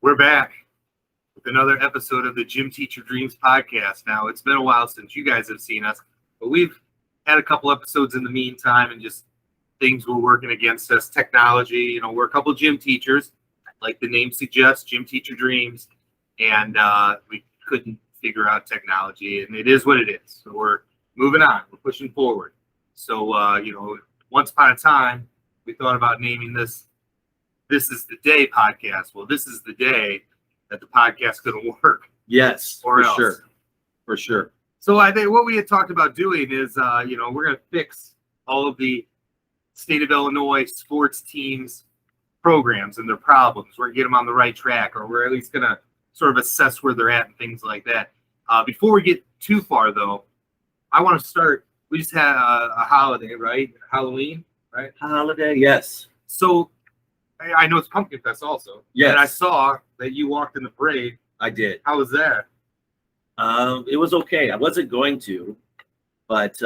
We're back with another episode of the Gym Teacher Dreams podcast. Now, it's been a while since you guys have seen us, but we've had a couple episodes in the meantime and just things were working against us. Technology, we're a couple gym teachers, like the name suggests, Gym Teacher Dreams, and we couldn't figure out technology, and it is what it is. So we're moving on. We're pushing forward. So, once upon a time, we thought about naming this is the day podcast. Well, this is the day that the podcast going to work. Yes, or for else. sure. For sure. So I think what we had talked about doing is, we're going to fix all of the state of Illinois sports teams programs and their problems. We're going to get them on the right track, or we're at least going to sort of assess where they're at and things like that. Before we get too far, though, I want to start. We just had a holiday, right? Halloween, right? Holiday, yes. So I know it's Pumpkin Fest also. Yes. And I saw that you walked in the parade. I did. How was that? It was okay. I wasn't going to, but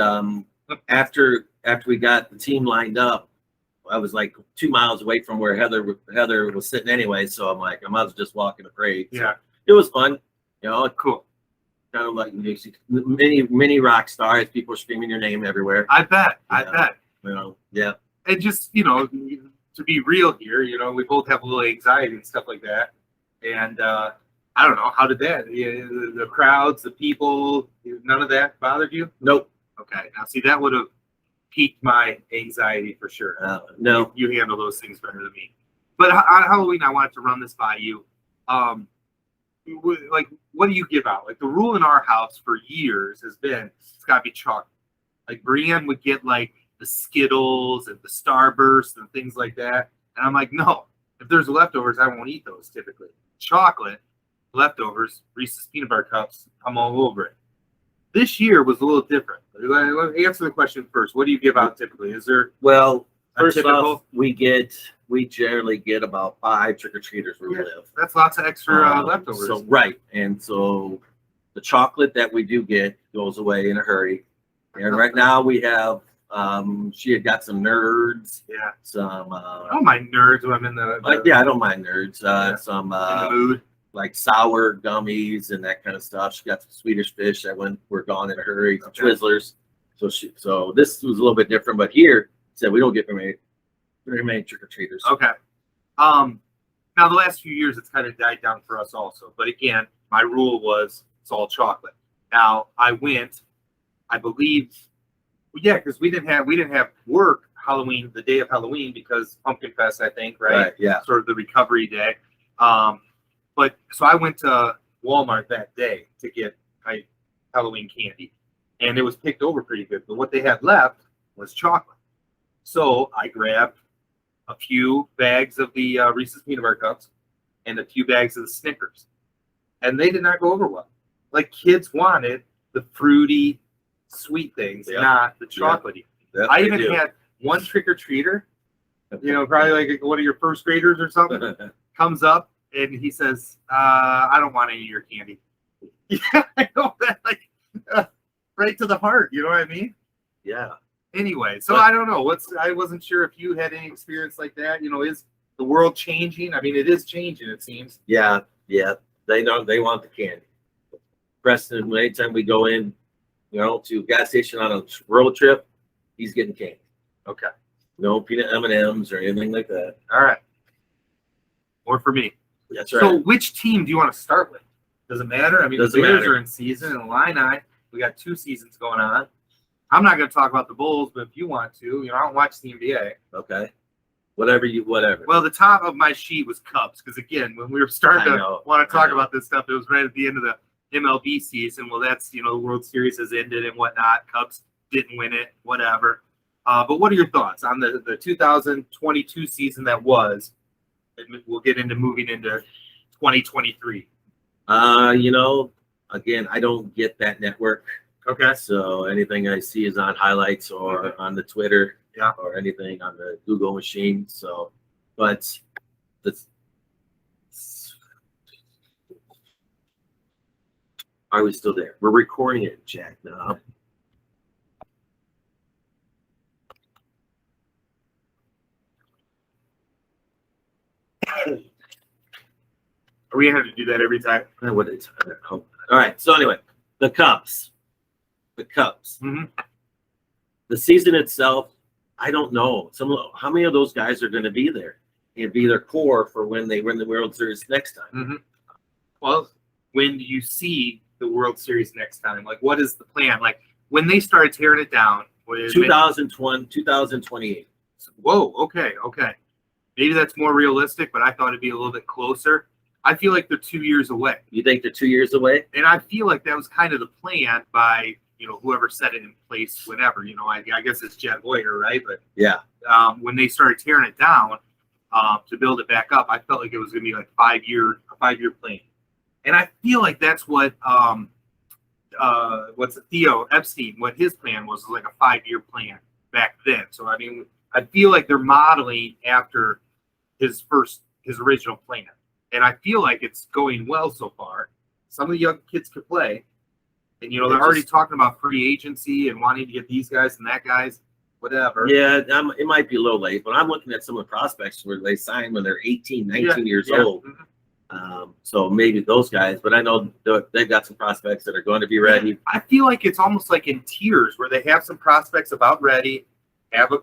after we got the team lined up, I was like 2 miles away from where Heather was sitting anyway. So I'm like, I might as well just walk in the parade. So Yeah. it was fun. Cool. Kind of like mini rock stars. People are screaming your name everywhere. I bet. Yeah. And just, to be real here, we both have a little anxiety and stuff like that. And I don't know, how did that? The crowds, the people, none of that bothered you? Nope. Okay. Now, see, that would have piqued my anxiety for sure. No. You handle those things better than me. But on Halloween, I wanted to run this by you. Like, what do you give out? Like, the rule in our house for years has been it's got to be chocolate. Like, Brienne would get, like, the Skittles and the Starburst and things like that. And I'm like, no. If there's leftovers, I won't eat those typically. Chocolate, leftovers, Reese's Peanut Butter Cups, I'm all over it. This year was a little different. Let me answer the question first. What do you give out typically? Is there First typical? off, we generally get about 5 trick-or-treaters where we live. That's lots of extra leftovers. So right, and so the chocolate that we do get goes away in a hurry. And right now we have she had got some nerds. Yeah. Some I don't mind nerds when I'm in the I don't mind nerds. Some in the mood. like sour gummies and that kind of stuff. She got some Swedish fish that were gone in a hurry. Okay. Twizzlers. So this was a little bit different, but here said we don't get very many trick-or-treaters. Okay. Now the last few years it's kind of died down for us also. But again, my rule was it's all chocolate. Now I went, I believe, because we didn't have work Halloween, the day of Halloween, because Pumpkin Fest, I think, right? Yeah. Sort of the recovery day. But so I went to Walmart that day to get my Halloween candy, and it was picked over pretty good. But what they had left was chocolate. So I grabbed a few bags of the Reese's Peanut Butter Cups and a few bags of the Snickers, and they did not go over well. Like, kids wanted the fruity, sweet things, not the chocolatey. Yeah, I even had one trick-or-treater, probably like one of your first graders or something, comes up and he says, I don't want any of your candy. Yeah, I know that, like, right to the heart, you know what I mean? Yeah. Anyway, so I don't know. I wasn't sure if you had any experience like that. Is the world changing? I mean, it is changing, it seems. Yeah. They know they want the candy. Preston, anytime we go in, to a gas station on a road trip, he's getting candy. Okay. No peanut M&Ms or anything like that. All right. Or for me. That's right. So which team do you want to start with? Does it matter? I mean, Doesn't the Bears matter. are in season, and Illini, we got 2 seasons going on. I'm not going to talk about the Bulls, but if you want to, I don't watch the NBA. Okay. Whatever. Well, the top of my sheet was Cubs, because again, when we were starting to want to talk about this stuff, it was right at the end of the MLB season. Well, that's, the World Series has ended and whatnot. Cubs didn't win it, whatever. But what are your thoughts on the 2022 season that was? And we'll get into moving into 2023. Again, I don't get that network. Okay. So anything I see is on highlights or on the Twitter, Yeah. or anything on the Google machine. So, but are we still there? We're recording it, Jack. Now. Are we gonna have to do that every time? All right. So anyway, the Cubs. Mm-hmm. The season itself, I don't know. How many of those guys are going to be there and be their core for when they win the World Series next time? Mm-hmm. Well, when do you see the World Series next time? Like, what is the plan? Like, when they started tearing it down, 2020, 2028. Whoa, okay. Maybe that's more realistic, but I thought it'd be a little bit closer. I feel like they're 2 years away. You think they're 2 years away? And I feel like that was kind of the plan by, whoever set it in place, whenever, I guess it's Jed Hoyer, right? But yeah, when they started tearing it down to build it back up, I felt like it was going to be like a 5-year plan. And I feel like that's what, Theo Epstein, what his plan was like a 5-year plan back then. So, I mean, I feel like they're modeling after his original plan. And I feel like it's going well so far. Some of the young kids could play. And, they're already talking about free agency and wanting to get these guys and that guys, whatever. Yeah, it might be a little late, but I'm looking at some of the prospects where they sign when they're 18, 19 years old. Mm-hmm. So maybe those guys, but I know they've got some prospects that are going to be ready. I feel like it's almost like in tiers where they have some prospects about ready, have a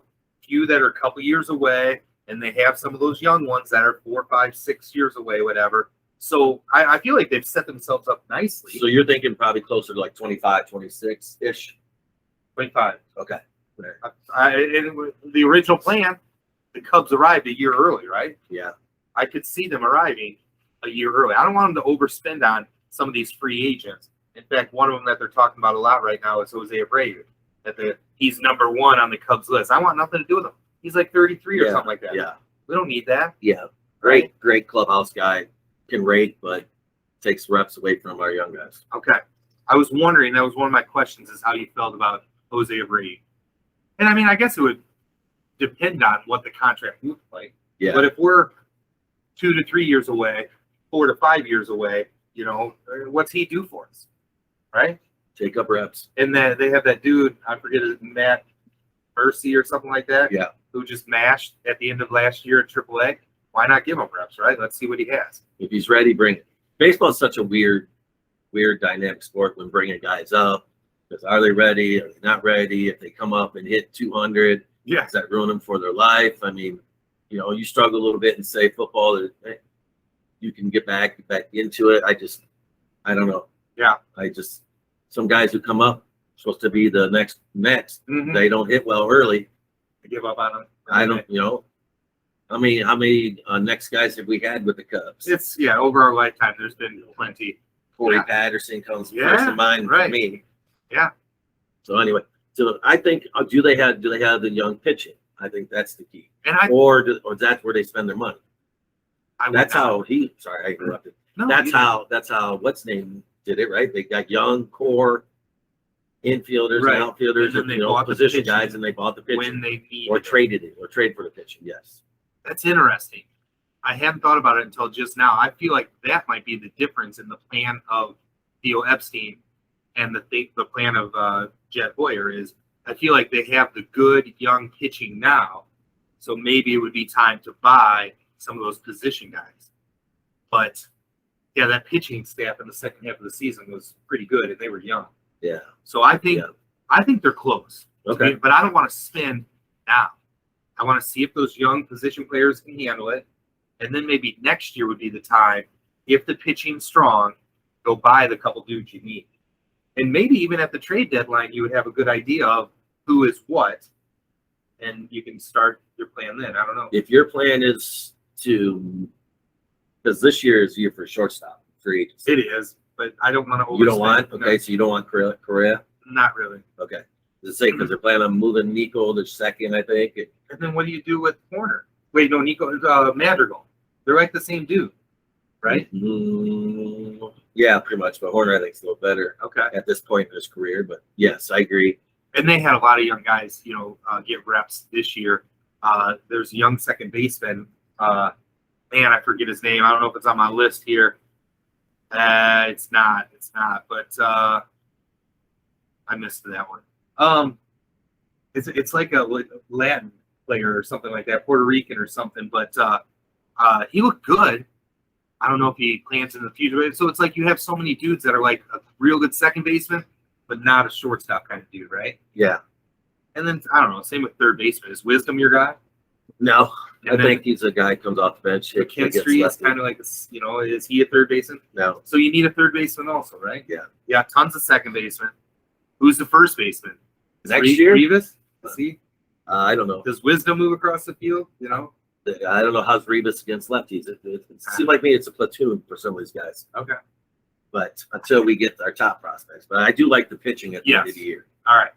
few that are a couple years away, and they have some of those young ones that are 4, 5, 6 years away, whatever. So I feel like they've set themselves up nicely. So you're thinking probably closer to like 25, 26-ish? 25. Okay. The original plan, the Cubs arrived a year early, right? Yeah. I could see them arriving a year early. I don't want them to overspend on some of these free agents. In fact, one of them that they're talking about a lot right now is Jose Abreu. He's number 1 on the Cubs list. I want nothing to do with him. He's like 33 or something like that. Yeah. We don't need that. Yeah. Great clubhouse guy. Can rate, but takes reps away from our young guys. Okay. I was wondering, that was one of my questions, is how you felt about Jose Abreu. And I mean, I guess it would depend on what the contract looks like. Yeah. But if we're 2 to 3 years away, 4 to 5 years away, what's he do for us? Right? Take up reps. And then they have that dude, I forget his Matt Mercy or something like that. Yeah. Who just mashed at the end of last year at AAA. Why not give him reps, right? Let's see what he has. If he's ready, bring it. Baseball is such a weird dynamic sport when bringing guys up. Because are they ready? Are they not ready? If they come up and hit 200, does that ruin them for their life? I mean, you struggle a little bit and say football, you can get back into it. I don't know. Yeah. Some guys who come up supposed to be the next. Mm-hmm. They don't hit well early. I give up on them. I don't, how many next guys have we had with the Cubs? It's over our lifetime, there's been plenty. Corey Patterson comes first in mind for me. Yeah. So anyway, I think do they have the young pitching? I think that's the key. And or that's where they spend their money. That's how sorry, I interrupted. No, that's how what's name did it, right? They got young core infielders and outfielders, and then position guys, and they bought the pitching when they need or traded it or trade for the pitching. Yes. That's interesting. I hadn't thought about it until just now. I feel like that might be the difference in the plan of Theo Epstein and the plan of Jed Hoyer is I feel like they have the good young pitching now. So maybe it would be time to buy some of those position guys. But yeah, that pitching staff in the second half of the season was pretty good and they were young. Yeah. So I think they're close. Okay. But I don't want to spend now. I want to see if those young position players can handle it. And then maybe next year would be the time, if the pitching's strong, go buy the couple dudes you need. And maybe even at the trade deadline, you would have a good idea of who is what. And you can start your plan then. I don't know. If your plan is because this year is the year for shortstop free agency. It is, but I don't want to overspend. You don't want? Okay, so you don't want Correa? Not really. Okay. Does it say because they're planning on moving Nico to second, I think? And then what do you do with Horner? Wait, no, Nico, Madrigal. They're like the same dude, right? Mm-hmm. Yeah, pretty much. But Horner, I think, is a little better at this point in his career. But yes, I agree. And they had a lot of young guys, get reps this year. There's a young second baseman. Man, I forget his name. I don't know if it's on my list here. It's not. But I missed that one. It's like a Latin player or something like that, Puerto Rican or something. But he looked good. I don't know if he plans in the future. So it's like you have so many dudes that are like a real good second baseman, but not a shortstop kind of dude, right? Yeah. And then I don't know. Same with third baseman. Is Wisdom your guy? No, And I think he's a guy who comes off the bench. McKinstry is kind of like, is he a third baseman? No. So you need a third baseman also, right? Yeah. Yeah, tons of second baseman. Who's the first baseman? Next year? Rivas? Is he? I don't know. Does Wisdom move across the field? I don't know how's Rivas against lefties. It seems like me it's a platoon for some of these guys. Okay. But until we get our top prospects. But I do like the pitching at the end of the year. All right.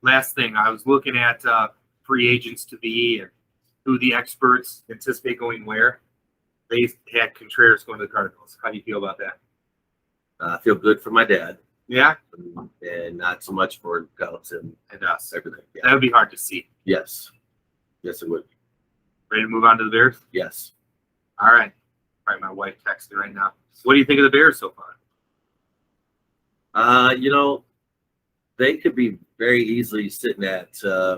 Last thing, I was looking at free agents to be and who the experts anticipate going where. They had Contreras going to the Cardinals. How do you feel about that? I feel good for my dad. Yeah? And not so much for Cubs and us. everything. Yeah. That would be hard to see. Yes. Yes, it would. Ready to move on to the Bears? Yes. All right. All right, my wife texting right now. What do you think of the Bears so far? They could be very easily sitting at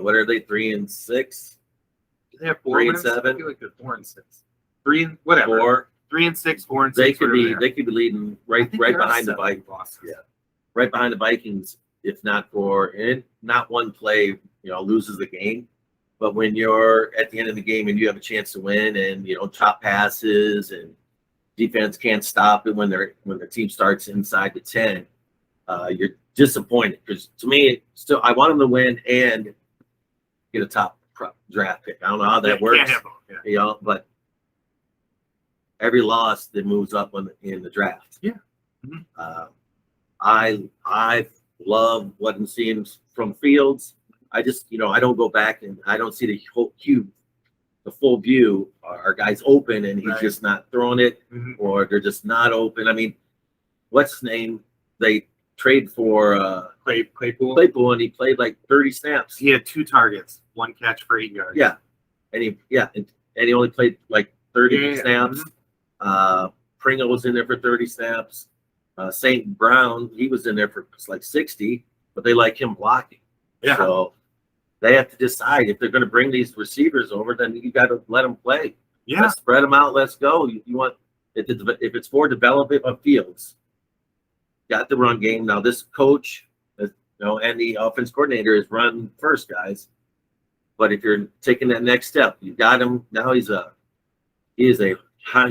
what are they, 3-6? Do they have 4 3 and wins? 7? I feel like they're 4 and 6. 3 and whatever. 4. 3 and 6, 4 and 6. They could be leading right behind the Vikings. Losses. Yeah. Right behind the Vikings, if not for not one play, loses the game. But when you're at the end of the game and you have a chance to win and top passes and defense can't stop it when the team starts inside the 10, you're disappointed because to me, still I want them to win and get a top draft pick. I don't know how that works, Can't have them, yeah. But every loss that moves up in the draft. Yeah. Mm-hmm. I love what I'm seeing from Fields. I just, I don't go back and I don't see the whole cube, the full view. Our guy's open and he's just not throwing it, or they're just not open. I mean, what's his name? They trade for Claypool, and he played like 30 snaps. He had 2 targets, 1 catch for 8 yards. Yeah, and he only played like 30 snaps. Pringle was in there for 30 snaps. St. Brown, he was in there for like 60, but they like him blocking. Yeah. So they have to decide if they're going to bring these receivers over, then you got to let them play. Yeah. Let's spread them out. Let's go. You want if it's for development of Fields, got the run game. Now this coach, and the offense coordinator is run first, guys. But if you're taking that next step, you got him. Now he is a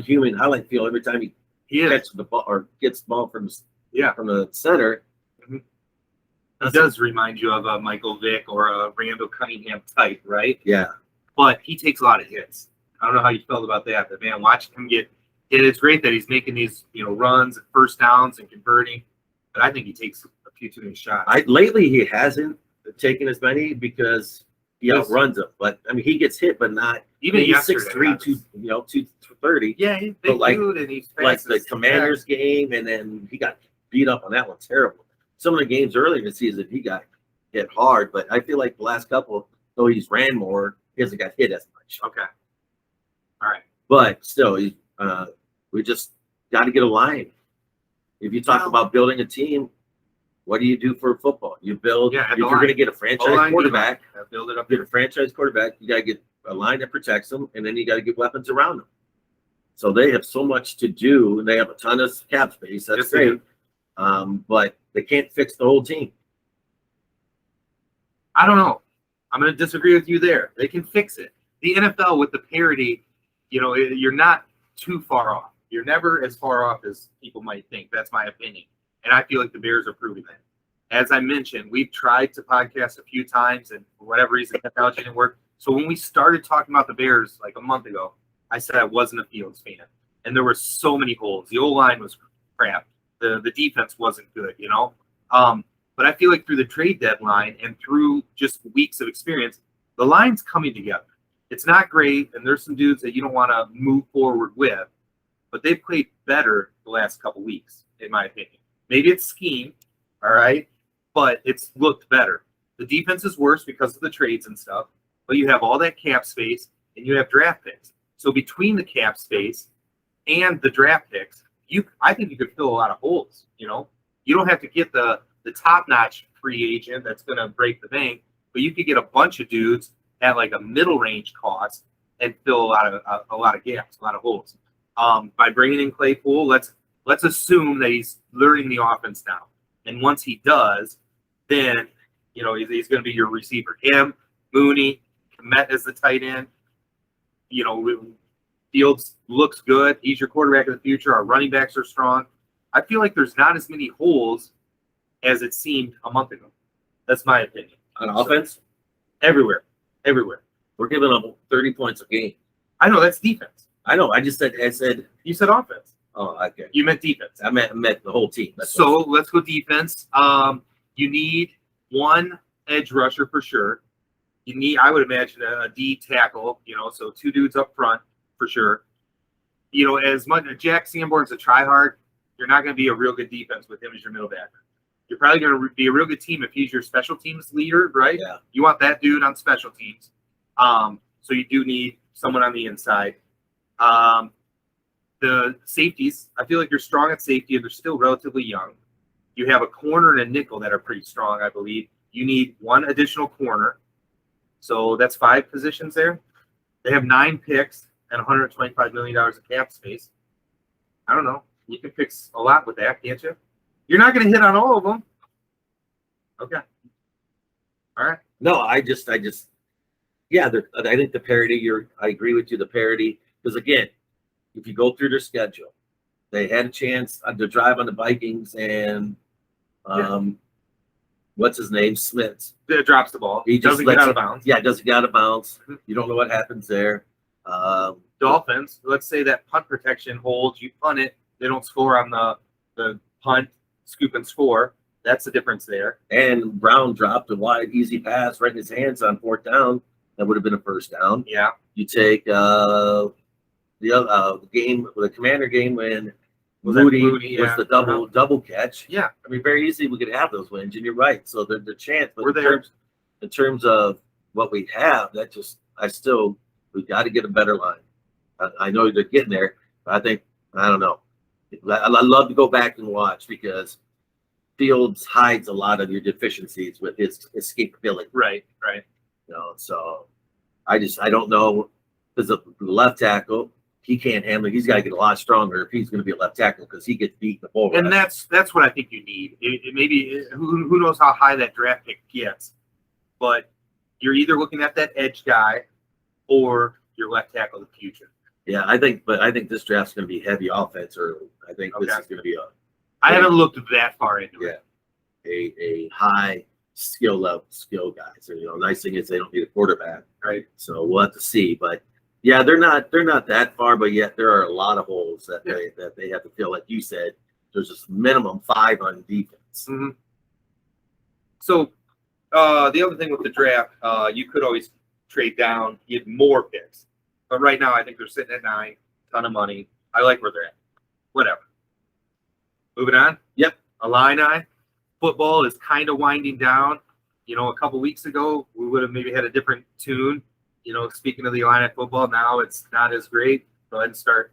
human highlight field every time he catches the ball or gets the ball from the center. Mm-hmm. He does remind you of a Michael Vick or a Randall Cunningham type, right? Yeah. But he takes a lot of hits. I don't know how you felt about that, but man, watching him get hit, it's great that he's making these, runs and first downs and converting. But I think he takes a few too many shots. Lately he hasn't taken as many because he outruns them. But I mean, he gets hit, but not even he's 6'3", 230. Yeah, he's big dude and he's fast. Like the Commanders game, and then he got beat up on that one terrible. Some of the games earlier in the season, he got hit hard, but I feel like the last couple, though he's ran more, he hasn't got hit as much. Okay. All right. But still, we just got to get a line. If you talk about building a team, what do you do for football? You build. If you're going to get a franchise quarterback, build it up. Get a franchise quarterback. You got to get a line that protects them, and then you got to get weapons around them. So they have so much to do, and they have a ton of cap space. That's great. But they can't fix the whole team. I don't know. I'm going to disagree with you there. They can fix it. The NFL with the parity, you're not too far off. You're never as far off as people might think. That's my opinion. And I feel like the Bears are proving that. As I mentioned, we've tried to podcast a few times, and for whatever reason, technology didn't work. So when we started talking about the Bears like a month ago, I said I wasn't a Fields fan. And there were so many holes. The O-line was crap. The defense wasn't good, But I feel like through the trade deadline and through just weeks of experience, the line's coming together. It's not great, and there's some dudes that you don't want to move forward with, but they've played better the last couple weeks, in my opinion. Maybe it's scheme, all right, but it's looked better. The defense is worse because of the trades and stuff, but you have all that cap space, and you have draft picks. So between the cap space and the draft picks, I think you could fill a lot of holes, You don't have to get the top-notch free agent that's going to break the bank, but you could get a bunch of dudes at like a middle range cost and fill a lot of gaps, a lot of holes. By bringing in Claypool, let's assume that he's learning the offense now. And once he does, then he's going to be your receiver. Him, Mooney, Komet as the tight end. Fields looks good. He's your quarterback of the future. Our running backs are strong. I feel like there's not as many holes as it seemed a month ago. That's my opinion. On offense? Everywhere. We're giving them 30 points a game. I know, that's defense. I know. I said. You said offense. Oh, okay. You meant defense. I meant the whole team. Let's go defense. You need one edge rusher for sure. You need, I would imagine, a D tackle, so 2 dudes up front for sure. As much as Jack Sanborn's a tryhard, you're not going to be a real good defense with him as your middle backer. You're probably going to be a real good team if he's your special teams leader, right? Yeah. You want that dude on special teams. So you do need someone on the inside. The safeties, I feel like you're strong at safety and they're still relatively young. You have a corner and a nickel that are pretty strong, I believe. You need one additional corner. So that's 5 positions there. They have 9 picks and $125 million of cap space. I don't know. You can fix a lot with that, can't you? You're not going to hit on all of them. Okay. All right. No, I think the parity. I agree with you. The parity, because again, if you go through their schedule, they had a chance to drive on the Vikings and what's his name, Smith. Drops the ball. He doesn't get out of bounds. Yeah, doesn't get out of bounds. You don't know what happens there. Dolphins, let's say that punt protection holds. You punt it. They don't score on the punt, scoop and score. That's the difference there. And Brown dropped a wide, easy pass right in his hands on 4th down. That would have been a first down. Yeah. You take the Commander game when Moody was the double catch. Yeah. I mean, very easily we could have those wins, and you're right. So the chance, but we're there. In terms of what we have, we've got to get a better line. I know they're getting there, but I don't know. I love to go back and watch because Fields hides a lot of your deficiencies with his escapability. Right. So I don't know, because the left tackle, he can't handle it. He's got to get a lot stronger if he's going to be a left tackle because he gets beat in the bull rush. And that's what I think you need. Who knows how high that draft pick gets, but you're either looking at that edge guy or your left tackle of the future. Yeah, I think this draft's going to be heavy offense early. I think this is going to be I haven't looked that far into it. A high skill guys. So, nice thing is they don't need a quarterback, right? So we'll have to see. But yeah, they're not that far, but yet there are a lot of holes that they have to fill. Like you said, there's just minimum 5 on defense. Mm-hmm. So the other thing with the draft, you could always trade down, get more picks. But right now, I think they're sitting at 9, ton of money. I like where they're at. Whatever. Moving on. Yep. Illini. Football is kind of winding down. A couple weeks ago, we would have maybe had a different tune. Speaking of the Illini football, now it's not as great. Go ahead and start.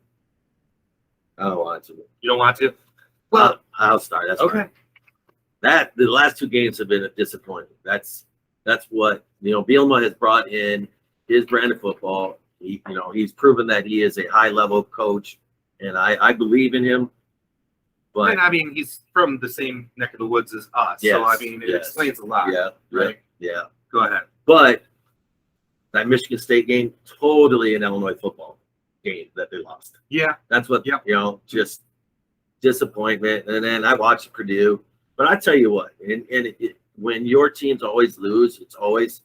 I don't want to. You don't want to? Well, I'll start. That's okay. Fine. The last 2 games have been a disappointment. That's what Bielema has brought in his brand of football. He's proven that he is a high level coach, and I believe in him. But and he's from the same neck of the woods as us, so it explains a lot. Yeah, right. Yeah. Go ahead. But that Michigan State game, totally an Illinois football game that they lost. Yeah, that's what just disappointment. And then I watched Purdue, but I tell you what, when your teams always lose, it's always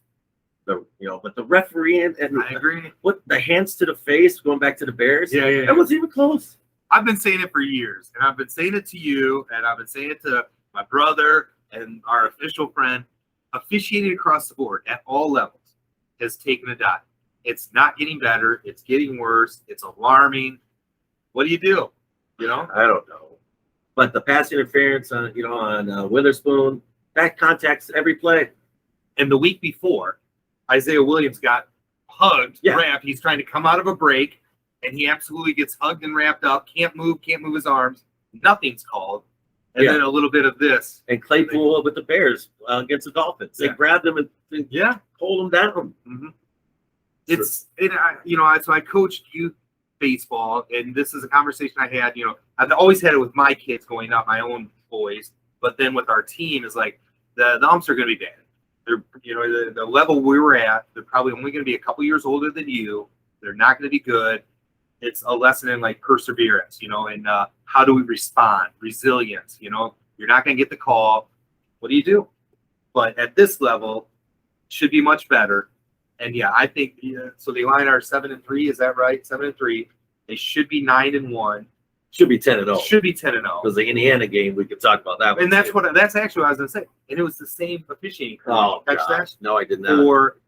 but the referee and I agree. What the hands to the face, going back to the Bears. Yeah. That wasn't even close. I've been saying it for years, and I've been saying it to you, and I've been saying it to my brother and our official friend. Officiating across the board at all levels has taken a dive. It's not getting better. It's getting worse. It's alarming. What do you do? I don't know. But the pass interference on Witherspoon, that contacts every play. And the week before, Isaiah Williams got hugged, wrapped. He's trying to come out of a break, and he absolutely gets hugged and wrapped up. Can't move his arms. Nothing's called. And then a little bit of this. And Claypool with the Bears against the Dolphins. They grabbed him and pulled him down. Mm-hmm. So I coached youth baseball, and this is a conversation I had, I've always had it with my kids going up, my own boys, but then with our team is like the umps are going to be bad. They're, the level we were at, they're probably only going to be a couple years older than you. They're not going to be good. It's a lesson in like perseverance, and how do we respond, resilience, you're not going to get the call. What do you do? But at this level, should be much better. And yeah, I think so. The Illini are 7-3. Is that right? 7-3. They should be 9-1. Should be 10-0. Should be 10-0. Because the Indiana game, we could talk about that one. And that's actually what I was going to say. And it was the same officiating crew. Oh, Catch gosh. that? No, I did not. For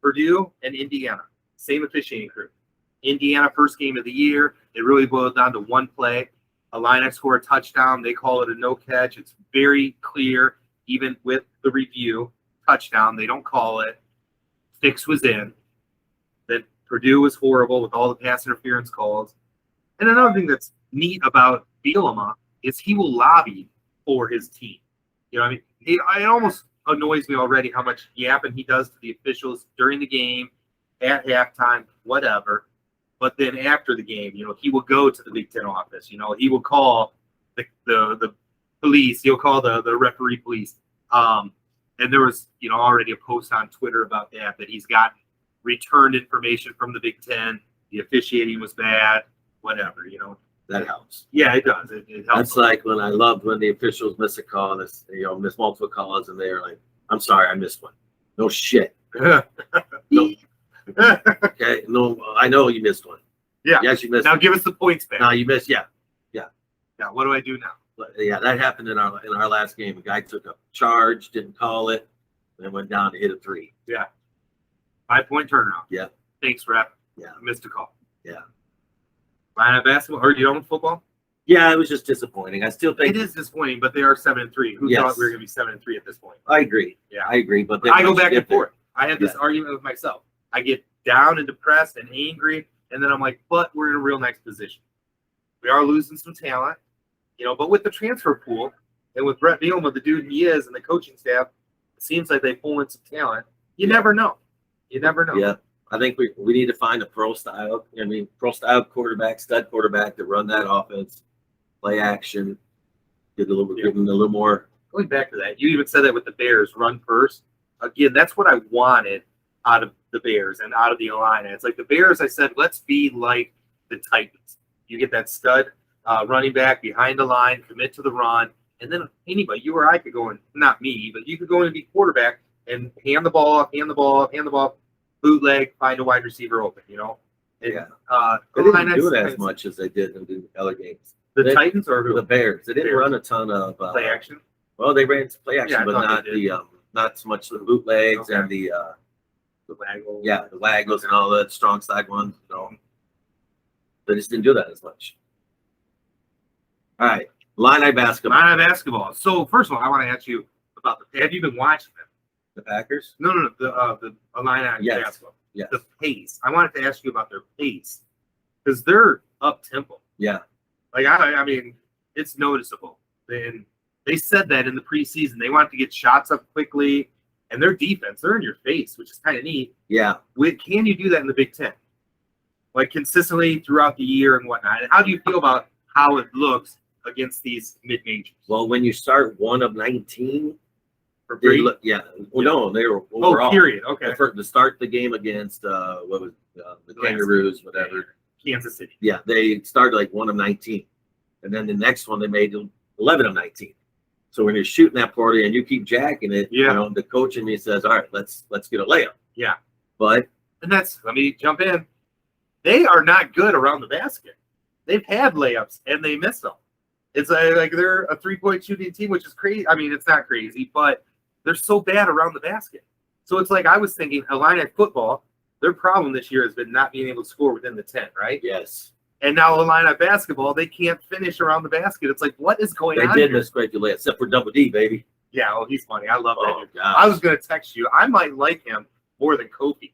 Purdue and Indiana, same officiating crew. Indiana first game of the year. It really boiled down to one play. Illini score a touchdown. They call it a no catch. It's very clear, even with the review. Touchdown. They don't call it. Fix was in. That Purdue was horrible with all the pass interference calls. And another thing that's neat about Bielema is he will lobby for his team. You know what I mean? It almost annoys me already how much yapping he does to the officials during the game, at halftime, whatever. But then after the game, he will go to the Big Ten office. He will call the police. He'll call the referee police. And there was, already a post on Twitter about that he's gotten returned information from the Big Ten. The officiating was bad, whatever, That helps. Yeah, it does. It helps. That's like when I loved when the officials miss a call, miss multiple calls, and they're like, "I'm sorry, I missed one." No shit. No. Okay. No, I know you missed one. Yeah. Yes, you missed. Now one. give us the points back. No, you missed. Yeah. Now what do I do now? But yeah, that happened in our last game. A guy took a charge, didn't call it, then went down to hit a 3. 5-point turnaround. Yeah. Thanks, ref. Yeah. Missed a call. Yeah. Illini basketball, or you with football? Yeah, it was just disappointing. I still think It is disappointing, but they are 7-3. Who Yes. thought we were going to be 7-3 at this point? I agree. Yeah. I agree. But I go once you back get and forth. I have this Yeah. argument with myself. I get down and depressed and angry, and then I'm like, but we're in a real nice position. We are losing some talent, but with the transfer pool and with Brett Bielema, the dude he is, and the coaching staff, it seems like they pull in some talent. You never know. You never know. Yeah. I think we need to find a pro style quarterback, stud quarterback to run that offense, play action, give them a little more. Going back to that, you even said that with the Bears, run first. Again, that's what I wanted out of the Bears and out of the Illini. It's like the Bears, I said, let's be like the Titans. You get that stud running back behind the line, commit to the run, and then anybody, you or I could go in, not me, but you could go in and be quarterback and hand the ball off, bootleg, find a wide receiver open, And, Yeah. They didn't Illini do it as much as they did in the other games. The Titans or who? The Bears. They didn't Bears. run a ton of Play action? Well, they ran some play Yeah, action, I but thought not they did. not so much the bootlegs Okay. and the Waggle. the waggles and all that strong side ones. They just didn't do that as much. All right, Illini basketball. Illini basketball. So, first of all, I want to ask you about have you been watching them? The Packers. No, the Illini Yes. basketball. Yes. The pace. I wanted to ask you about their pace because they're up tempo. Yeah. Like I mean, it's noticeable. And they said that in the preseason. They wanted to get shots up quickly, and their defense, they're in your face, which is kind of neat. Yeah. Can you do that in the Big Ten? Like consistently throughout the year and whatnot? And how do you feel about how it looks against these mid-majors? Well, when you start 1 of 19, For they free? look. Yeah. Well, no, they were overall. Oh, period. Okay. To start the game against what was the Kangaroos, whatever. Kansas City. Yeah, they started like 1 of 19, and then the next one they made 11 of 19. So when you're shooting that party and you keep jacking it, Yeah. the coach in me says, "All right, let's get a layup." Yeah. But And let me jump in. They are not good around the basket. They've had layups and they miss them. It's like they're a 3-point shooting team, which is crazy. I mean, it's not crazy, but they're so bad around the basket. So it's like I was thinking, Illini football, their problem this year has been not being able to score within the 10, right? yes, And now Illini basketball, they can't finish around the basket. It's like, what is going they on did here? miss great delay, except for Double D, baby. Yeah, well, he's funny. I love that Oh dude. God, I was going to text you. I might like him more than Kofi.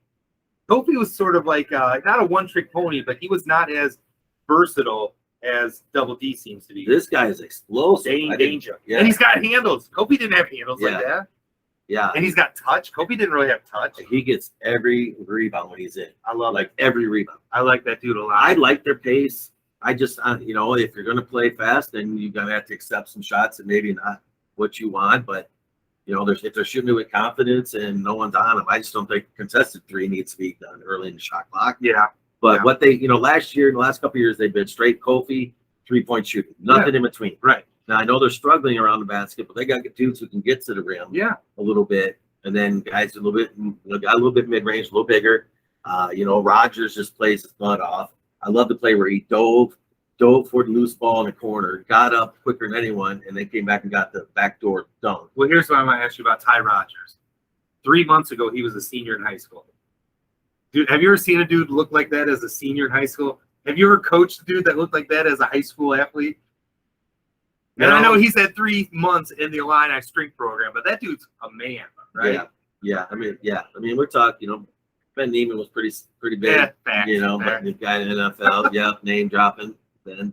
Kofi was sort of like not a one-trick pony, but he was not as versatile as Double D seems to be. this guy is explosive. I think- Danger. Yeah, And he's got handles. Kofi didn't have handles like Yeah. that. Yeah. And he's got touch. Kobe didn't really have touch. He gets every rebound when he's in. I love like every rebound. I like that dude a lot. I like their pace. I just, you know, if you're going to play fast, then you're going to have to accept some shots and maybe not what you want. But, you know, if they're shooting it with confidence and no one's on them, I just don't think contested three needs to be done early in the shot clock. Yeah. But what they, you know, last year, in the last couple of years, they've been straight Kofi, 3-point shooting, nothing in between. Right. Now, I know they're struggling around the basket, but they got dudes who can get to the rim a little bit. And then guys a little bit, got a little bit mid-range, a little bigger. You know, Rogers just plays his butt off. I love the play where he dove for the loose ball in the corner, got up quicker than anyone, and then came back and got the backdoor dunk. Well, here's what I want to ask you about Ty Rogers. 3 months ago, he was a senior in high school. Dude, have you ever seen a dude look like that as a senior in high school? Have you ever coached a dude that looked like that as a high school athlete? And I know he's had 3 months in the Illini strength program, but that dude's a man, right? Yeah. I mean, we're talking, you know, Ben Neiman was pretty big, you know, but the guy in the NFL, name dropping. Then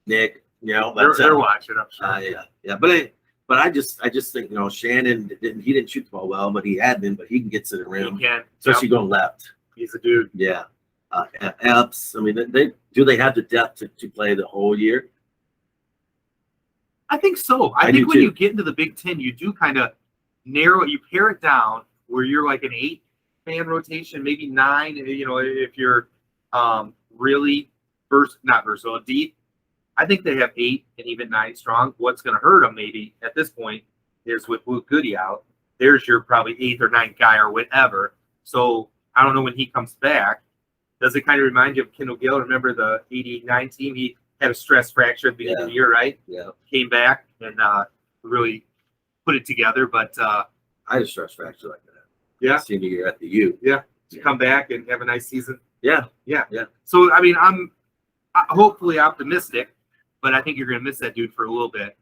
Nick, you know, they're watching, I'm sure. Yeah. But I just think, you know, Shannon he didn't shoot the ball well, but he had been, but he can get to the rim. He can, especially going left. He's a dude. Yeah. Epps. I mean, they have the depth to play the whole year? I think so. I think when you get into the Big Ten, you do kind of narrow it. You pare it down where you're like an 8-man rotation, maybe 9. You know, if you're really not versatile, deep. I think they have 8 and even 9 strong. What's going to hurt them maybe at this point is with Luke Goody out. There's your probably 8th or 9th guy or whatever. So I don't know when he comes back. Does it kind of remind you of Kendall Gill? Remember the 89 team? He had a stress fracture at the beginning of the year, right? Yeah. Came back and really put it together. But I had a stress fracture like that. Yeah. Senior year at the U. Yeah. To come back and have a nice season. Yeah. So, I mean, I'm hopefully optimistic, but I think you're going to miss that dude for a little bit.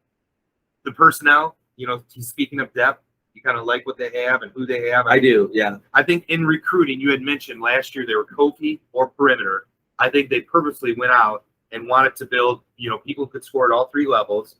The personnel, you know, speaking of depth, you kind of like what they have and who they have. I do, yeah. I think in recruiting, you had mentioned last year they were Kofi or perimeter. I think they purposely went out and wanted to build, you know, people who could score at all 3 levels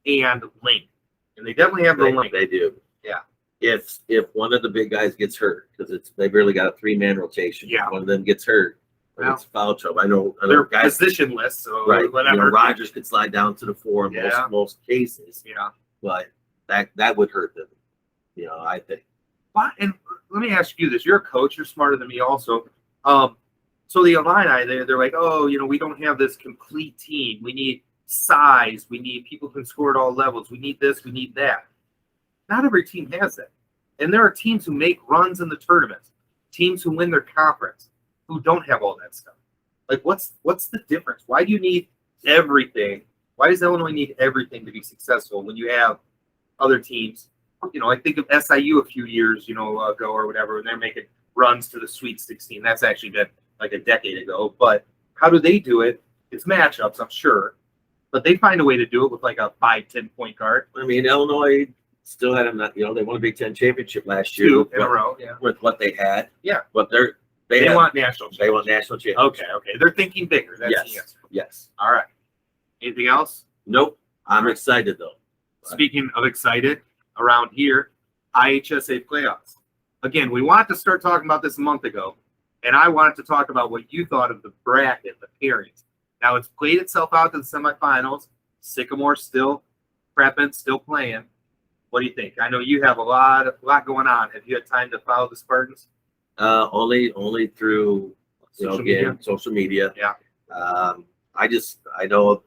and length. And they definitely have the length. They do. Yeah. If one of the big guys gets hurt, because they've really got a 3-man rotation. Yeah. One of them gets hurt. Well, it's foul trouble. I know they're guys positionless, so right. whatever. You know, Rogers could slide down to the 4 in most cases. Yeah. But that would hurt them. You know, I think. But, and let me ask you this: you're a coach. You're smarter than me, also. So the Illini, they're like, oh, you know, we don't have this complete team. We need size. We need people who can score at all levels. We need this. We need that. Not every team has that, and there are teams who make runs in the tournaments, teams who win their conference, who don't have all that stuff. Like, what's the difference? Why do you need everything? Why does Illinois need everything to be successful when you have other teams? You know, I think of SIU a few years, ago or whatever, and they're making runs to the Sweet 16. That's actually been like a decade ago. But how do they do it? It's matchups, I'm sure. But they find a way to do it with like a 5-10 point guard. I mean, Illinois still had them. You know, they won a Big Ten championship last year. 2 in a row, yeah. With what they had. Yeah. But they want national championship. They want national championship. Okay. They're thinking bigger. That's the answer. Yes. All right. Anything else? Nope. I'm excited, though. Speaking of excited, around here, IHSA playoffs. Again, we wanted to start talking about this a month ago, and I wanted to talk about what you thought of the bracket, the pairings. Now, it's played itself out to the semifinals. Sycamore still prepping, still playing. What do you think? I know you have a lot going on. Have you had time to follow the Spartans? Only through social media. Yeah. I know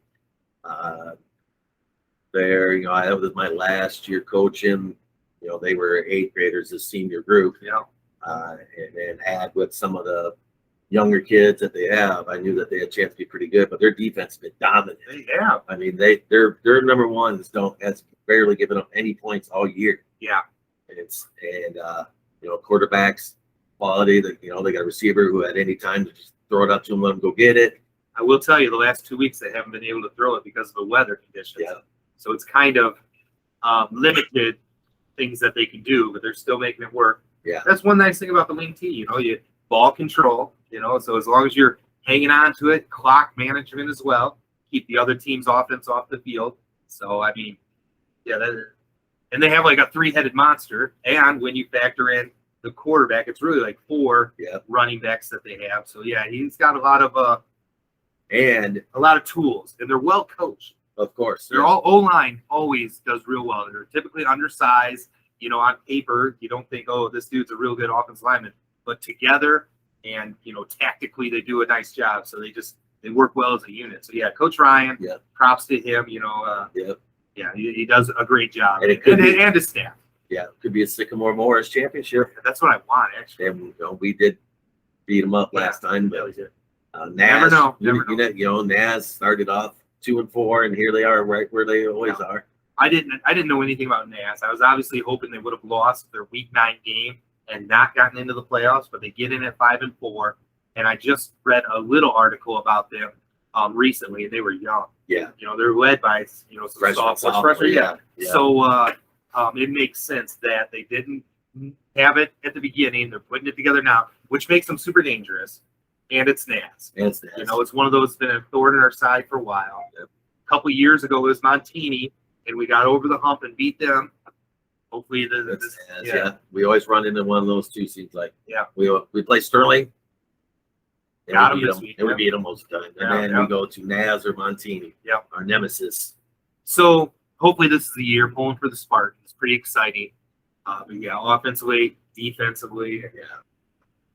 I was my last year coaching. You know, they were 8th graders, a senior group. Yeah. And then add with some of the younger kids that they have, I knew that they had a chance to be pretty good. But their defense has been dominant. Yeah. I mean, their number ones has barely given up any points all year. Yeah. Quarterbacks quality. That they got a receiver who at any time to just throw it up to him, let him go get it. I will tell you, the last 2 weeks they haven't been able to throw it because of the weather conditions. Yeah. So it's kind of limited things that they can do, but they're still making it work. Yeah. That's one nice thing about the wing T. You ball control. So as long as you're hanging on to it, clock management as well, keep the other team's offense off the field. So I mean, yeah, And they have like a 3-headed monster. And when you factor in the quarterback, it's really like 4 running backs that they have. So yeah, he's got a lot of tools, and they're well coached. Of course, they're all O-line always does real well. They're typically undersized. You know, on paper, you don't think, oh, this dude's a real good offensive lineman, but together and tactically, they do a nice job. So they work well as a unit. So yeah, Coach Ryan, props to him. He does a great job, and his staff. Yeah, it could be a Sycamore Morris championship. That's what I want, actually. And we did beat them up last time. But, we did. Naz, Never know. Naz started off 2-4, and here they are, right where they always are. I didn't know anything about Naz. I was obviously hoping they would have lost their Week 9 game and not gotten into the playoffs, but they get in at 5-4. And I just read a little article about them recently, and they were young. Yeah. They're led by some sophomore. Yeah. So it makes sense that they didn't have it at the beginning. They're putting it together now, which makes them super dangerous. And it's Naz. It's one of those that's been a thorn in our side for a while. Yep. A couple years ago, it was Montini, and we got over the hump and beat them. Hopefully, we always run into one of those two. Seems like we play Sterling. Got him this week. And we beat them most of the time. And then we go to Naz or Montini. Yep. Our nemesis. So hopefully this is the year pulling for the Spartans. Pretty exciting. Offensively, defensively. Yeah.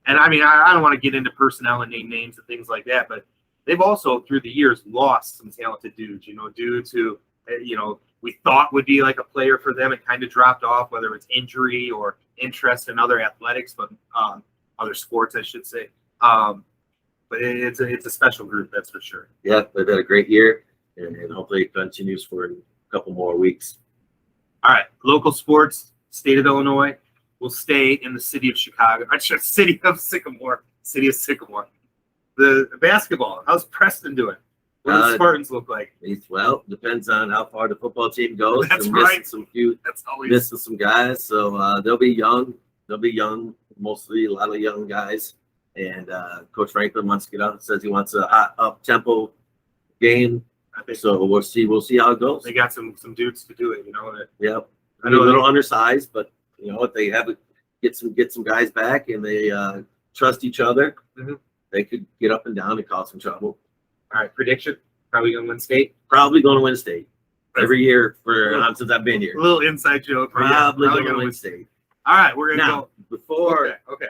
And I mean, I don't want to get into personnel and name names and things like that, but they've also through the years lost some talented dudes. Dudes who we thought would be like a player for them and kind of dropped off, whether it's injury or interest in other athletics, but other sports, I should say. But it's a special group, that's for sure. Yeah, they've had a great year, and hopefully it continues for a couple more weeks. All right, local sports, state of Illinois will stay in the city of Chicago. City of Sycamore. The basketball, how's Preston doing? What do the Spartans look like? Well, depends on how far the football team goes. That's right. Missing some guys, so they'll be young. Mostly a lot of young guys. And Coach Franklin wants to get out. Says he wants a hot up-tempo game. So we'll see how it goes. They got some dudes to do it, Yep. I know a little undersized, but if they have it, get some guys back and they trust each other, they could get up and down and cause some trouble. All right, prediction: probably going to win state. Probably going to win state every year since I've been here. A little inside joke. Probably going to win state. All right, we're gonna go before. Okay.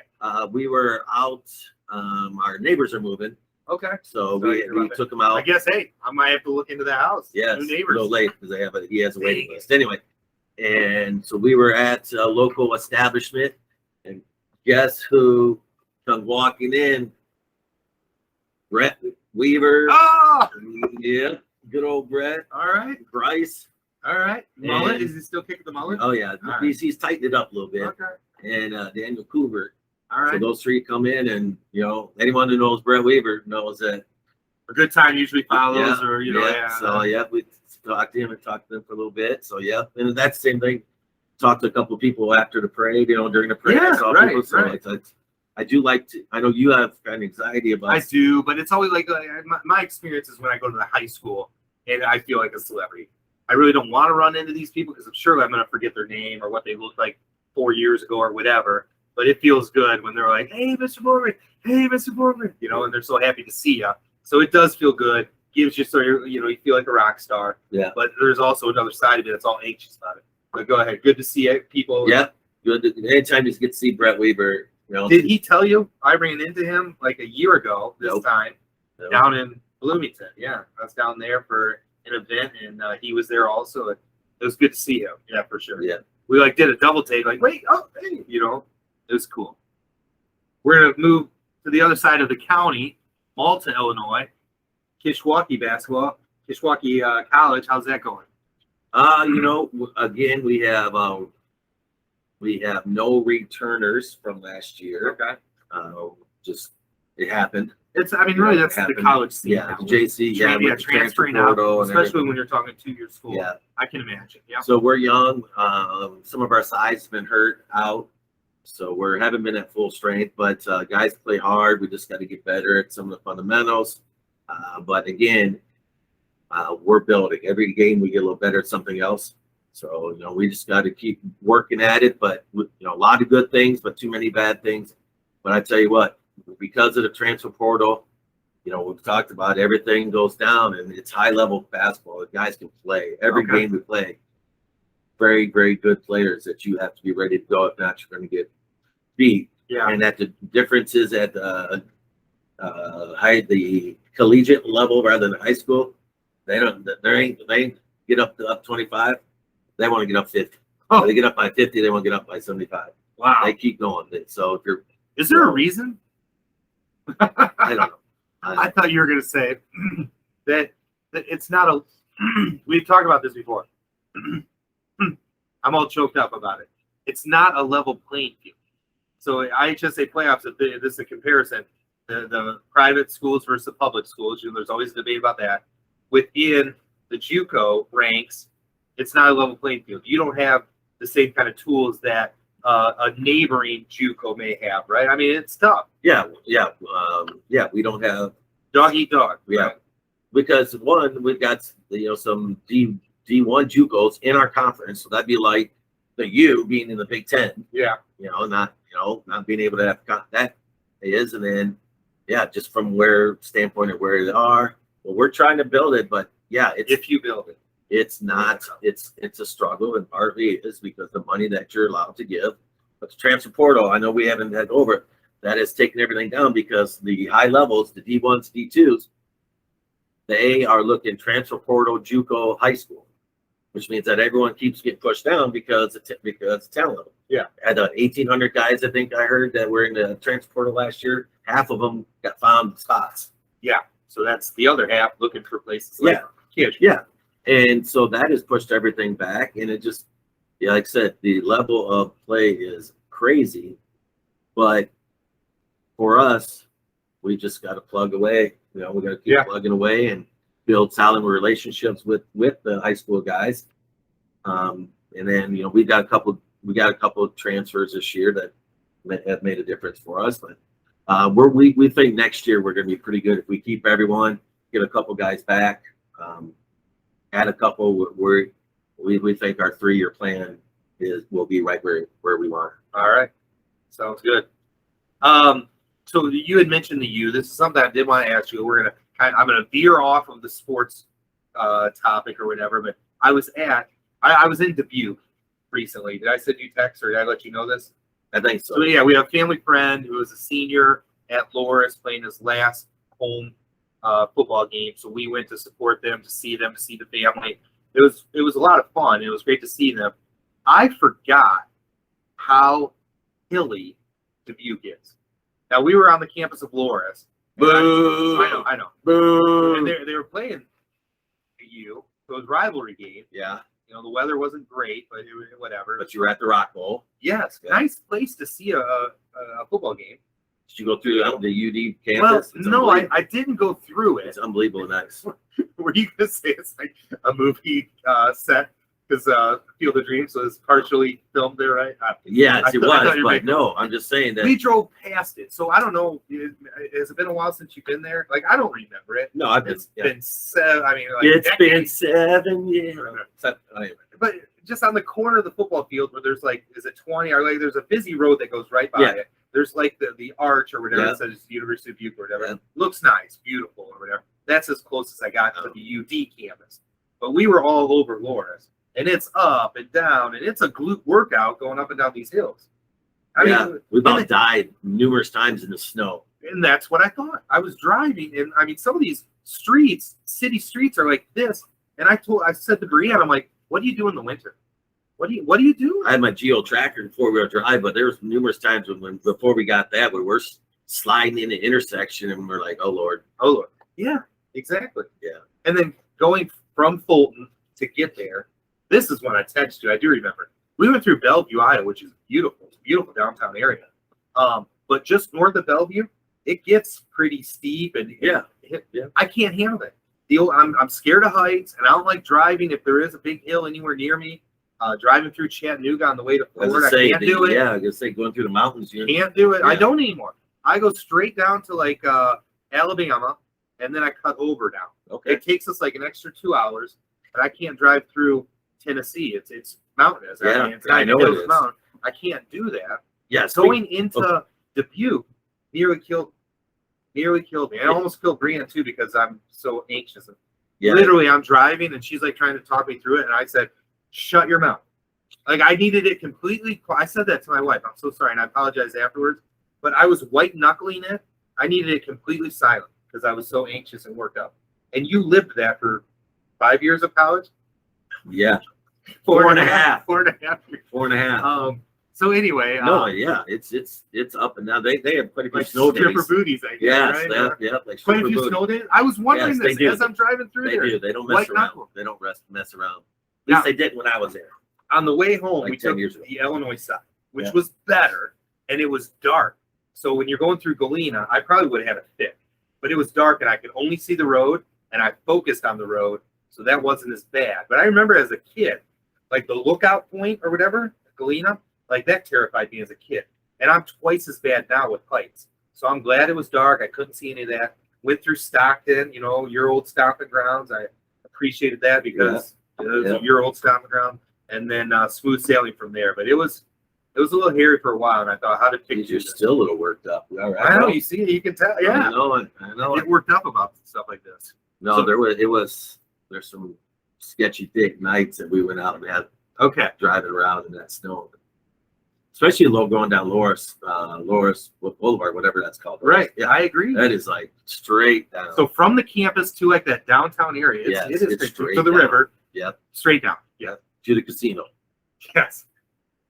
We were out. Our neighbors are moving. Okay. So we took them out. I guess. Hey, I might have to look into the house. Yes. New neighbors. A little late because he has a waiting list. Anyway, and so we were at a local establishment, and guess who comes walking in? Brett Weaver. Oh. Yeah. Good old Brett. All right. Bryce. All right. Mullet? Is he still kicking the mullet? Oh yeah. He's tightened it up a little bit. Okay. And Daniel Coover. All right. So those three come in, and anyone who knows Brett Weaver knows that a good time usually follows, So we talked to him and talked to them for a little bit. So and that's the same thing. Talked to a couple of people after the parade, during the parade. I do like to. I know you have kind of anxiety about. I do, but it's always like my experience is when I go to the high school and I feel like a celebrity. I really don't want to run into these people because I'm sure I'm going to forget their name or what they looked like 4 years ago or whatever. But it feels good when they're like, "Hey, Mr. Morgan, hey, Mr. Morgan," and they're so happy to see you. So it does feel good. Gives you you feel like a rock star. Yeah. But there's also another side of it that's all anxious about it. But go ahead. Good to see people. Yeah. Good. Anytime you get to see Brett Weaver. Did he tell you I ran into him like a year ago this time down in Bloomington? Yeah, I was down there for an event and he was there also. It was good to see him. Yeah, for sure. Yeah, we did a double take. Wait, hey, it was cool. We're gonna move to the other side of the county, Malta, Illinois. Kishwaukee basketball, Kishwaukee College. How's that going? Again, we have no returners from last year. Okay. Just it happened. That's the college scene. Yeah, JC. Transferring out, especially when you're talking 2-year school. Yeah, I can imagine. Yeah. So we're young. Some of our size has been hurt out, so we haven't been at full strength. But guys play hard. We just got to get better at some of the fundamentals. But again, we're building. Every game we get a little better at something else. So, we just got to keep working at it, but a lot of good things, but too many bad things. But I tell you what, because of the transfer portal, we've talked about everything goes down, and it's high level basketball. The guys can play every game we play. Very, very good players that you have to be ready to go. If not, you're going to get beat. Yeah. And that the difference is at the collegiate level rather than high school. They ain't get up 25. They want to get up 50. Oh. They get up by 50. They want to get up by 75. Wow. They keep going. So is there a reason? I don't know. I thought you were going to say that it's not a. We've talked about this before. I'm all choked up about it. It's not a level playing field. So IHSA playoffs, this is a comparison. The private schools versus the public schools. There's always a debate about that. Within the JUCO ranks, it's not a level playing field. You don't have the same kind of tools that a neighboring JUCO may have, right? I mean, it's tough. Yeah. We don't have dog eat dog. Yeah, right? Because one, we've got some D1 JUCOs in our conference, so that'd be like the U being in the Big Ten. Yeah. Not being able to have that is, and then just from standpoint of where they are. Well, we're trying to build it, but if you build it. It's not. It's a struggle, and partly it is because the money that you're allowed to give. But the transfer portal, I know we haven't had over. That has taken everything down because the high levels, the D1s, D2s, they are looking transfer portal, JUCO, high school, which means that everyone keeps getting pushed down because it's talent level. Yeah. At 1,800 guys, I think I heard that were in the transfer portal last year. Half of them got found spots. Yeah. So that's the other half looking for places. Like kids. Yeah. And so that has pushed everything back, and it just, like I said, the level of play is crazy. But for us, we just got to plug away. We got to keep plugging away and build solid relationships with the high school guys. And then we got a couple of transfers this year that have made a difference for us. But we think next year we're going to be pretty good if we keep everyone, get a couple guys back. Add a couple we think our 3-year plan will be right where we want. All right. Sounds good. So you had mentioned the U. This is something I did want to ask you. I'm gonna veer off of the sports topic or whatever, but I was in Dubuque recently. Did I send you text or did I let you know this? I think so. So yeah, we have a family friend who was a senior at Loris playing his last home football game. So we went to support them, to see the family. It was a lot of fun. It was great to see them. I forgot how hilly Dubuque is. Now we were on the campus of Loris. Boo! I know. Boo! And they were playing U. So it was rivalry game. Yeah. The weather wasn't great, but it was whatever. But you were at the Rock Bowl. Yes, nice place to see a football game. Did you go through the UD campus? Well, no, I didn't go through it. It's unbelievably nice. Were you gonna say it's like a movie set? Because Field of Dreams was partially filmed there, right? Yes, it was. But no, I'm just saying that we drove past it, so I don't know. Has it been a while since you've been there? Like I don't remember it. No, It's been 7. I mean, it's been 7 years. But just on the corner of the football field, where there's is it 20 or there's a busy road that goes right by it. There's the arch or whatever that says University of Dubuque or whatever. Yeah. Looks nice, beautiful or whatever. That's as close as I got to the UD campus. But we were all over Loris. And it's up and down, and it's a glute workout going up and down these hills. I mean, we about died numerous times in the snow. And that's what I thought. I was driving, and I mean, some of these city streets are like this. And I said to Brianna, I'm like, what do you do in the winter? What do you do? I had my Geo Tracker and 4-wheel drive, but there was numerous times when before we got that, we were sliding in the intersection, and we're like, oh Lord. Yeah, exactly. Yeah. And then going from Fulton to get there. This is when I texted you. I do remember. We went through Bellevue, Iowa, which is beautiful. It's a beautiful downtown area. But just north of Bellevue, it gets pretty steep, and I can't handle it. I'm scared of heights, and I don't like driving if there is a big hill anywhere near me. Driving through Chattanooga on the way to Florida, I can't do it. Yeah, I was gonna say going through the mountains. Can't do it. Yeah. I don't anymore. I go straight down to Alabama, and then I cut over down. Okay. It takes us an extra 2 hours, but I can't drive through Tennessee. It's mountainous. Yeah, I mean, it's I know it is. mountain. I can't do that. Yes. Going into Dubuque nearly killed me. I almost killed Brianna too because I'm so anxious. Yeah. Literally, I'm driving and she's like trying to talk me through it, and I said, "Shut your mouth." Like I needed it completely. I said that to my wife. I'm so sorry, and I apologize afterwards. But I was white knuckling it. I needed it completely silent because I was so anxious and worked up. And you lived that for 5 years of college? Yeah. 4.5. 4.5 years. 4.5. So anyway, no, yeah, it's up and down. They have quite a few like snow stripper days. booties, I guess. Yes, right? yeah, like Quite a stripper few booties. snow days. I was wondering Yes, they this do. as I'm driving through They there. do. They don't White mess around. knuckle. They don't mess around. At Now- least they did when I was there. On the way home, Like we 10 took years ago. the Illinois side, which Yeah. was better, and it was dark. So when you're going through Galena, I probably would have had a fit, but it was dark and I could only see the road, and I focused on the road, so that wasn't as bad. But I remember as a kid, like the lookout point or whatever, Galena, like that terrified me as a kid. And I'm twice as bad now with heights. So I'm glad it was dark. I couldn't see any of that. Went through Stockton, your old stomping grounds. I appreciated that because it was your old stomping ground. And then smooth sailing from there. But it was a little hairy for a while, and I thought, how to fix You're still a little worked up. All right. I know, you see it, you can tell. Yeah. I know. Get worked up about stuff like this. No, So- there's some sketchy thick nights that we went out and had Okay. driving around in that snow. Especially low going down Loris Boulevard, whatever that's called. Right. Yeah. I agree. That is like straight down. So from the campus to like that downtown area, Yes, it is it's straight to the down. river. Yep. Straight down. Yeah. To the casino. Yes.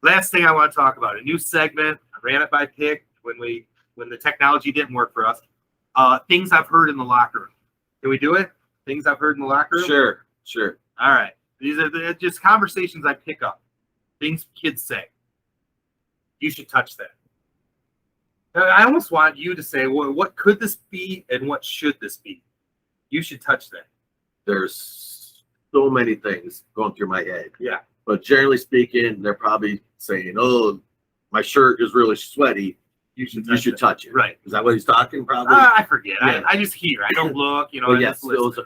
Last thing I want to talk about, a new segment. I ran it by pick when the technology didn't work for us. Things I've heard in the locker room. Can we do it? Things I've heard in the locker room? Sure. All right. These are just conversations I pick up. Things kids say. You should touch that. I almost want you to say, well, what could this be and what should this be? You should touch that. There's so many things going through my head. Yeah. But generally speaking, they're probably saying, "Oh, my shirt is really sweaty. You should touch it." Right. Is that what he's talking? Probably. I forget. Yeah. I just hear. I don't look. Oh I yes. just listen.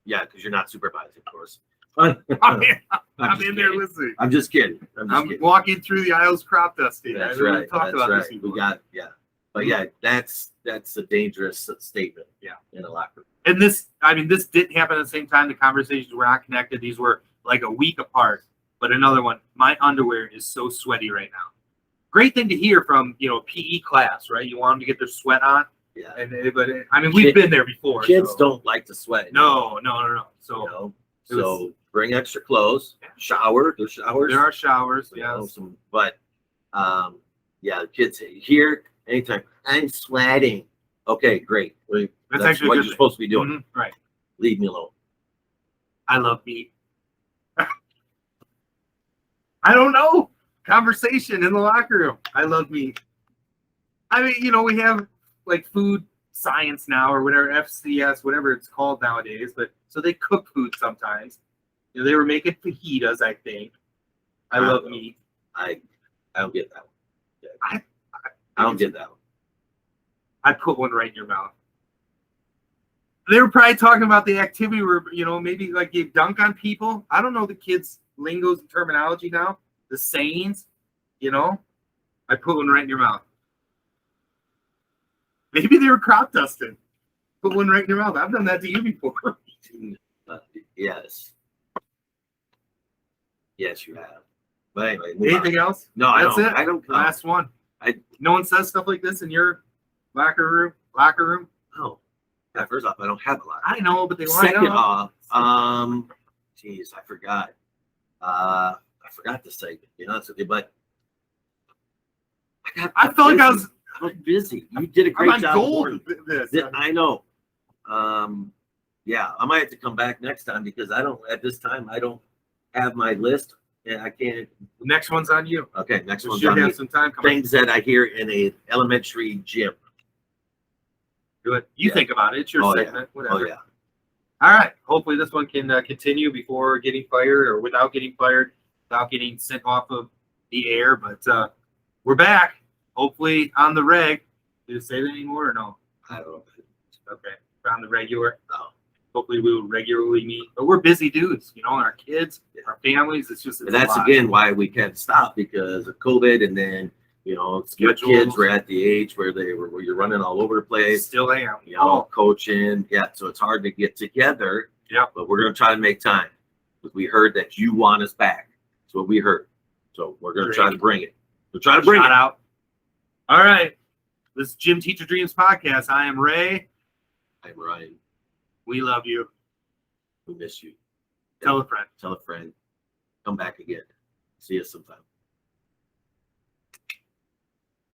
Yeah, because you're not supervising, of course. I'm just in there kidding. listening. I'm just kidding. I'm walking through the aisles crop dusting. That's I right. talked That's about right. this before. We got But yeah, that's a dangerous statement. Yeah. In a locker room. And this didn't happen at the same time. The conversations were not connected. These were like a week apart. But another one, my underwear is so sweaty right now. Great thing to hear from, PE class, right? You want them to get their sweat on. Yeah. We've been there before. Kids don't like to sweat. No. So, So bring extra clothes. Shower. There's showers. There are showers. You Yeah. know, the kids here anytime. I'm sweating. Okay, great. That's actually a what good you're thing. supposed to be doing. Mhm, right. Leave me alone. I love meat. I don't know. Conversation in the locker room. I love meat. We have like food science now or whatever, FCS, whatever it's called nowadays. But so they cook food sometimes. They were making fajitas, I think. I love meat. I don't get that one. I don't get that one. I put one right in your mouth. They were probably talking about the activity where, maybe like you dunk on people. I don't know the kids' lingos and terminology now, the sayings, I put one right in your mouth. Maybe they were crop dusting. Put one right in your mouth. I've done that to you before. Yes. Yes, you have. But anyway, Anything else? No, That's it. I don't. Last one. I- No one says stuff like this in your locker room. Oh, yeah. First off, I don't have a lot. I know, but they line Second up. off, geez, I forgot. I forgot the segment. To be honest with you, but I felt like I was busy. You did a I'm great on job. gold. Warren. This. I know. Yeah, I might have to come back next time because I don't have my list and I can't. Next one's on you. Okay, next We one's should on me. have some time coming. Things that I hear in a elementary gym. Do it. You Yeah. think about it. It's your Oh, yeah. segment. Whatever. Oh yeah. All right. Hopefully this one can continue before getting fired or without getting fired, without getting sent off of the air. But we're back. Hopefully on the reg. Did it say that anymore or no? I don't know. Okay. On the regular. No. hopefully we will regularly meet. But we're busy dudes, and our kids, our families. It's And that's again why we can't stop because of COVID, and then your kids were at the age where where you're running all over the place. Still am. Coaching. Yeah, so it's hard to get together. Yeah. But we're gonna try to make time because we heard that you want us back. That's what we heard. So we're gonna try to bring it. We'll try to bring it out. All right. This is Gym Teacher Dreams podcast. I am Ray. I'm Ryan. We love you. We miss you. Tell a friend. Tell a friend. Come back again. See us sometime.